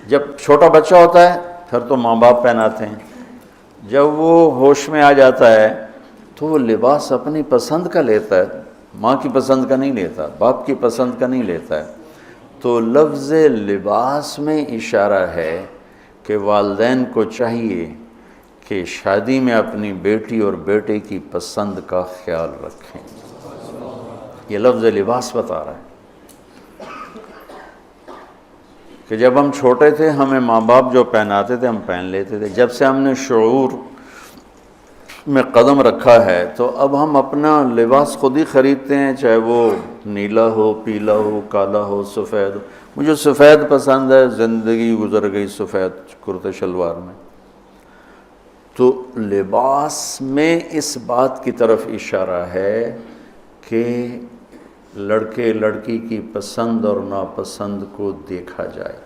جب چھوٹا بچہ ہوتا ہے پھر تو ماں باپ پہناتے ہیں، جب وہ ہوش میں آ جاتا ہے تو وہ لباس اپنی پسند کا لیتا ہے، ماں کی پسند کا نہیں لیتا، باپ کی پسند کا نہیں لیتا ہے۔ تو لفظ لباس میں اشارہ ہے کہ والدین کو چاہیے کہ شادی میں اپنی بیٹی اور بیٹے کی پسند کا خیال رکھیں۔ یہ لفظ لباس بتا رہا ہے کہ جب ہم چھوٹے تھے ہمیں ماں باپ جو پہناتے تھے ہم پہن لیتے تھے، جب سے ہم نے شعور میں قدم رکھا ہے تو اب ہم اپنا لباس خود ہی خریدتے ہیں، چاہے وہ نیلا ہو، پیلا ہو، کالا ہو، سفید ہو۔ مجھے سفید پسند ہے، زندگی گزر گئی سفید کرتے شلوار میں۔ تو لباس میں اس بات کی طرف اشارہ ہے کہ لڑکے لڑکی کی پسند اور ناپسند کو دیکھا جائے۔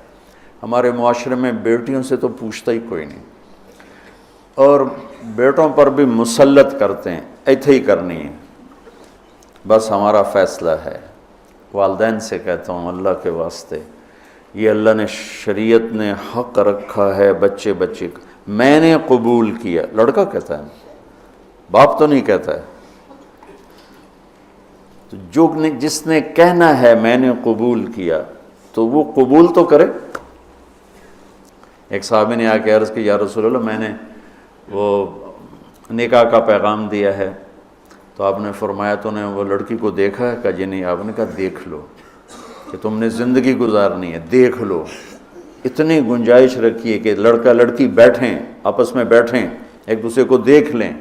ہمارے معاشرے میں بیٹیوں سے تو پوچھتا ہی کوئی نہیں، اور بیٹوں پر بھی مسلط کرتے ہیں، ایتھے ہی کرنی ہے، بس ہمارا فیصلہ ہے۔ والدین سے کہتا ہوں اللہ کے واسطے، یہ اللہ نے شریعت نے حق رکھا ہے بچے بچے کا، میں نے قبول کیا، لڑکا کہتا ہے، باپ تو نہیں کہتا ہے۔ تو جس نے کہنا ہے میں نے قبول کیا تو وہ قبول تو کرے۔ ایک صحابی نے آ کے عرض کی یا رسول اللہ میں نے وہ نکاح کا پیغام دیا ہے، تو آپ نے فرمایا تو نے وہ لڑکی کو دیکھا ہے؟ کہا جی نہیں۔ آپ نے کہا دیکھ لو، کہ تم نے زندگی گزارنی ہے، دیکھ لو۔ اتنی گنجائش رکھیے کہ لڑکا لڑکی بیٹھیں، آپس میں بیٹھیں، ایک دوسرے کو دیکھ لیں،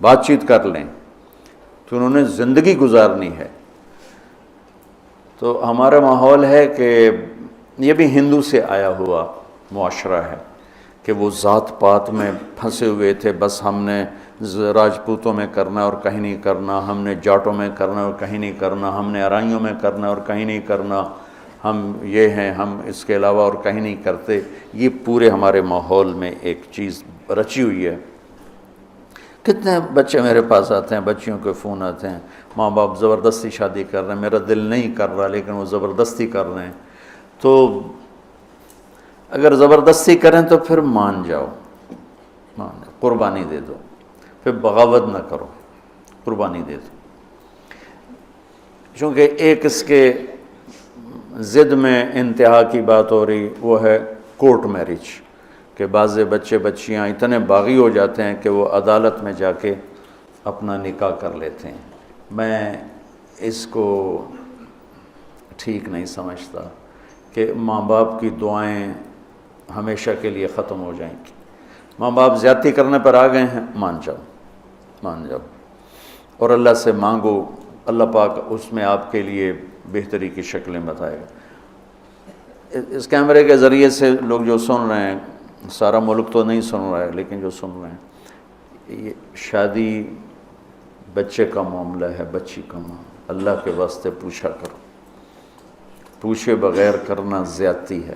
بات چیت کر لیں، تو انہوں نے زندگی گزارنی ہے۔ تو ہمارا ماحول ہے کہ یہ بھی ہندو سے آیا ہوا معاشرہ ہے کہ وہ ذات پات میں پھنسے ہوئے تھے، بس ہم نے راجپوتوں میں کرنا اور کہیں نہیں کرنا، ہم نے جاٹوں میں کرنا اور کہیں نہیں کرنا، ہم نے ارائیوں میں کرنا اور کہیں نہیں کرنا، ہم یہ ہیں، ہم اس کے علاوہ اور کہیں نہیں کرتے۔ یہ پورے ہمارے ماحول میں ایک چیز رچی ہوئی ہے۔ کتنے بچے میرے پاس آتے ہیں، بچیوں کے فون آتے ہیں، ماں باپ زبردستی شادی کر رہے ہیں، میرا دل نہیں کر رہا لیکن وہ زبردستی کر رہے ہیں۔ تو اگر زبردستی کریں تو پھر مان جاؤ، قربانی دے دو، پھر بغاوت نہ کرو، قربانی دے دو۔ چونکہ ایک اس کے ضد میں انتہا کی بات ہو رہی، وہ ہے کورٹ میرج، کہ بعض بچے بچیاں اتنے باغی ہو جاتے ہیں کہ وہ عدالت میں جا کے اپنا نکاح کر لیتے ہیں۔ میں اس کو ٹھیک نہیں سمجھتا کہ ماں باپ کی دعائیں ہمیشہ کے لیے ختم ہو جائیں گی۔ ماں باپ زیادتی کرنے پر آ گئے ہیں، مان جاؤ، مان جاؤ، اور اللہ سے مانگو، اللہ پاک اس میں آپ کے لیے بہتری کی شکلیں بتائے گا۔ اس کیمرے کے ذریعے سے لوگ جو سن رہے ہیں، سارا ملک تو نہیں سن رہا ہے لیکن جو سن رہے ہیں، یہ شادی بچے کا معاملہ ہے، بچی کا معاملہ، اللہ کے واسطے پوچھا کرو، پوچھے بغیر کرنا زیادتی ہے۔